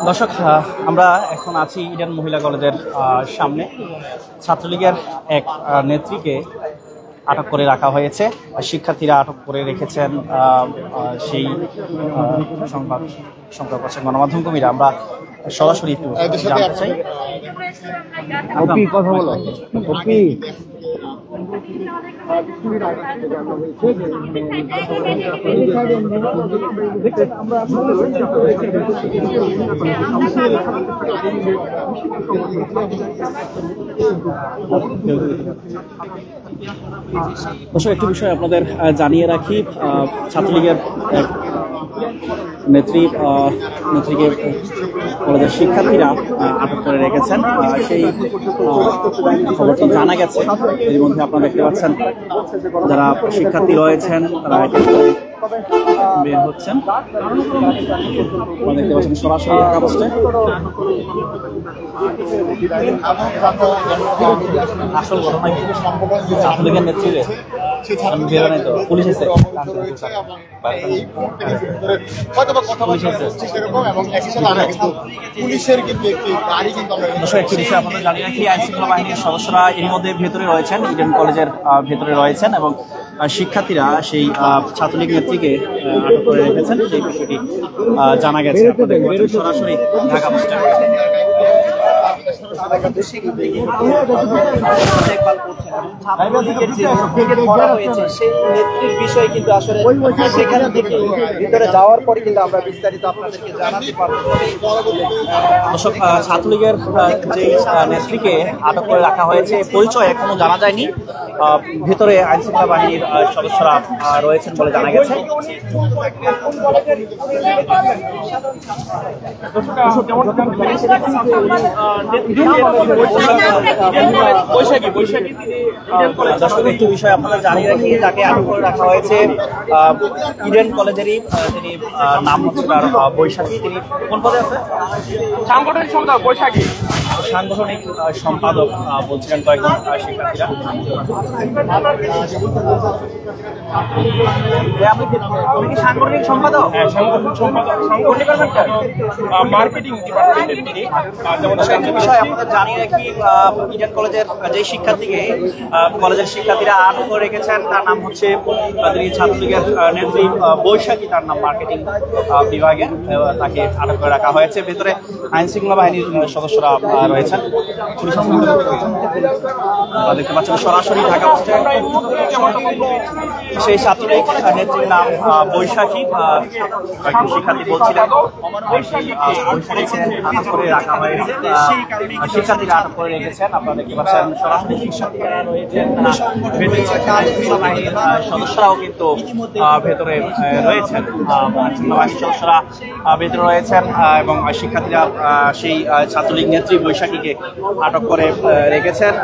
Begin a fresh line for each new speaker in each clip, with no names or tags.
দর্শক, আমরা এখন আছি ইডেন মহিলা কলেজের সামনে। ছাত্রলীগের এক নেত্রীকে আটক করে রাখা হয়েছে, শিক্ষার্থীরা আটক করে রেখেছেন, সেই সংবাদ করছেন গণমাধ্যম কর্মীরা। আমরা সরাসরি একটু জানতে চাই।
কথা বলো।
দর্শক, একটি বিষয় আপনাদের জানিয়ে রাখি, ছাত্রলীগের এক নেত্রীকে কলেজের শিক্ষার্থীরা আটক করে রেখেছেন, সেই খবরটি জানা গেছে। এর মধ্যে আপনারা দেখতে পাচ্ছেন যারা শিক্ষার্থী রয়েছেন তারা বের হচ্ছেন। দেখতে পাচ্ছেন সরাসরি ঢাকা পোস্টে। আসল ঘটনা কি? ছাত্রলীগের নেত্রীরে পুলিশ এসে একটি বিষয় আপনাদের জানিয়ে রাখি, আইন শৃঙ্খলা বাহিনীর সদস্যরা এর মধ্যে ভেতরে রয়েছেন, ইডেন কলেজের ভেতরে রয়েছেন এবং শিক্ষার্থীরা সেই ছাত্রলীগ নেত্রীকে আটক করে রেখেছেন, সেই বিষয়টি জানা গেছে। সরাসরি ঢাকা পোস্টে
বিষয় কিন্তু আসলে সেখান থেকে ভিতরে যাওয়ার পরে কিন্তু আমরা বিস্তারিত আপনাদেরকে জানাতে পারবো।
দর্শক, ছাত্রলীগের যে নেত্রীকে আটক করে রাখা হয়েছে পরিচয় এখনো জানা যায়নি। ভেতরে আইন শৃঙ্খলা বাহিনীর সদস্যরা রয়েছেন বলে জানা গেছে। একটি বিষয় আপনারা জানিয়ে রাখি, যাকে আটক করে রাখা হয়েছে ইডেন কলেজেরই, তিনি নাম হচ্ছে তার বৈশাখী। তিনি কোন পদে আছে? সাংগঠনিক সম্পাদক। বৈশাখী সাংগঠনিক সম্পাদক বলছিলেন কয়েকজন শিক্ষার্থীরা। আপনি কি সাংগঠনিক সম্পাদক? মার্কেটিং বিষয় আপনাদের জানিয়ে রাখি, ইডেন কলেজের যে শিক্ষার্থীকে কলেজের শিক্ষার্থীরা আটক করে রেখেছেন তার নাম হচ্ছে, তিনি ছাত্রলীগের নেত্রী বৈশাখী, তার নাম মার্কেটিং বিভাগে, তাকে আটক করে রাখা হয়েছে। ভেতরে আইন শৃঙ্খলা বাহিনীর সদস্যরা রয়েছেন। দেখতে পাচ্ছেন সরাসরি ঢাকা পোস্টে। সেই ছাত্রলীগ নেত্রীর নাম বৈশাখী, কয়েকজন শিক্ষার্থী বলছিলেন আটক করে রাখা হয়েছে, শিক্ষার্থীরা আটক করে রেখেছেন। আপনারা দেখতে পাচ্ছেন সরাসরি শিক্ষার্থীরা রয়েছেন, বাহিনীর সদস্যরাও কিন্তু ভেতরে রয়েছেন, বাহিনীর সদস্যরা ভেতরে রয়েছেন এবং শিক্ষার্থীরা সেই ছাত্রলীগ নেত্রী বৈশাখীকে আটক করে রেখেছেন।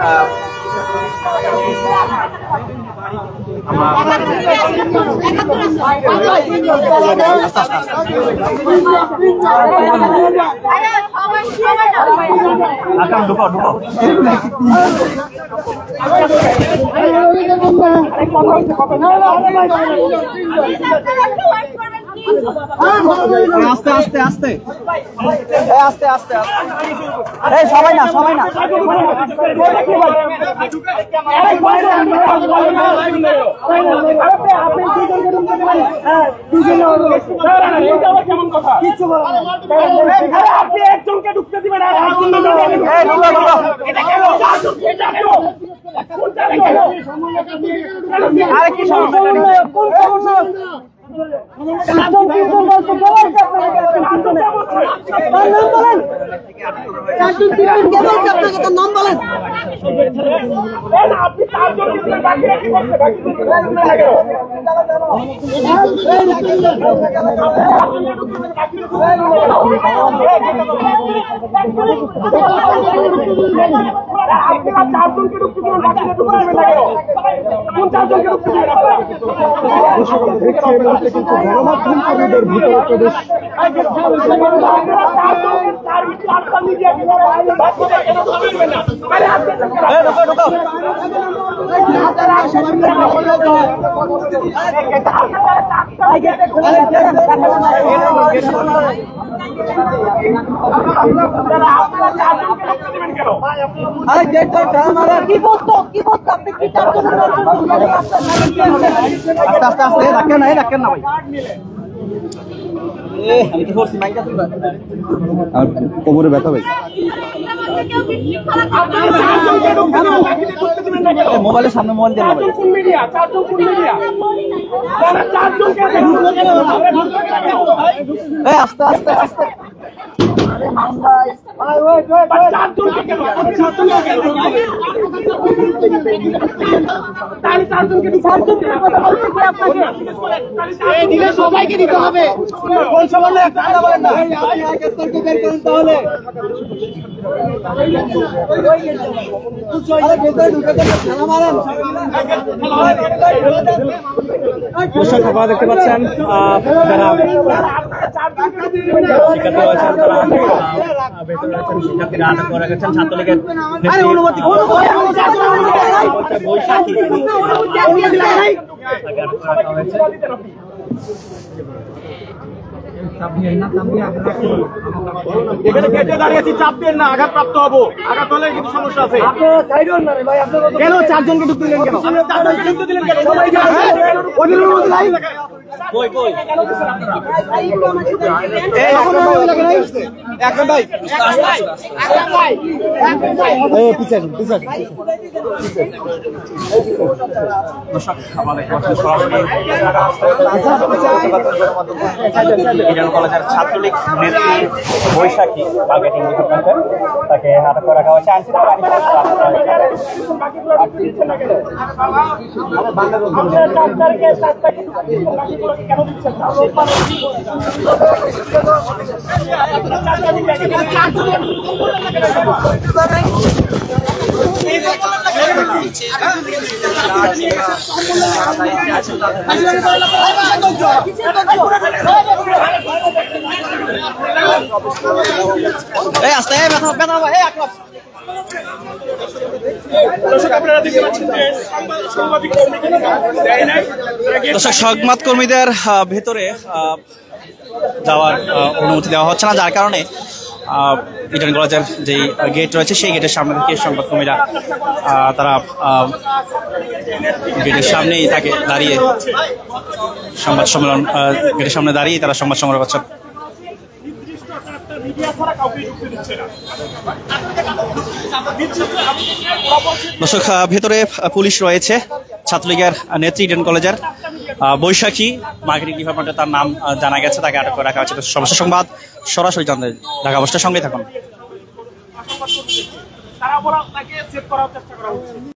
ঢুকাও আস্তে আস্তে আস্তে আস্তে আস্তে সবাই না
আপনি একজনকে ঢুকতে দিবেন
আর কি সমস্যা?
নাম বলেন।
আরে গেট তো মারা
কি বলতো আপনি কি চারজন
আস্তে আস্তে আস্তে রাখেন না ভাই আমি কি করছি মাইক আছে
আর কোমরে ব্যথা ভাই
মোবাইলের সামনে মোবাইল দেন না ভাই এই আস্তে আস্তে আস্তে
সবাইকে দিতে হবে
কোন সময় একটা কথা বলেন না আপনি আগে তর্ক বের করেন তাহলে আরে ভেতরে ঢুকে দেন খেলা মারেন
দর্শক আপনারা দেখতে পাচ্ছেন যারা শিক্ষার্থী রয়েছেন তারা ভেতরে আছেন, শিক্ষার্থীরা আটক করে গেছেন। ছাত্রলীগের বৈশাখী তাকে আটক রাখা হয়েছে।
এখানে গেটে দাঁড়িয়ে আছি, চাপ দেন না, আঘাতপ্রাপ্ত হবো। আঘাত হলে কিন্তু সমস্যা আছে। কেন চারজনকে ঢুকতে দিলেন কেন? চারজনকে ঢুকতে দিলেন কেন? ওদের অনুমতি নাই?
কই
এই এখন ভাই এই পিছে
দর্শক আমাদের সরাসরি ইডেন কলেজের ছাত্রলীগ নেত্রী বৈশাখী মার্কেটিং ডিপার্টমেন্টের তাকে আটক করে রাখা হয়েছে।
আস্তে ব্যথা ভাই আকরাম
দর্শক সংবাদ কর্মীদের ভেতরে যাওয়ার অনুমতি দেওয়া হচ্ছে না, যার কারণে ইডেন কলেজের যেই গেট রয়েছে সেই গেটের সামনে থেকে সংবাদ কর্মীরা তারা গেটের সামনেই তাকে দাঁড়িয়ে সংবাদ সম্মেলন গেটের সামনে দাঁড়িয়ে তারা সংবাদ সংগ্রহ করছেন। দর্শক ভেতরে পুলিশ রয়েছে। ছাত্রলীগের নেত্রী ইডেন কলেজের বৈশাখী মার্কেটিং ডিপার্টমেন্টে তার নাম জানা গেছে, তাকে আটক করে রাখা হয়েছে। সর্বশেষ সংবাদ সরাসরি জানতে ঢাকা পোস্টের সঙ্গেই থাকুন।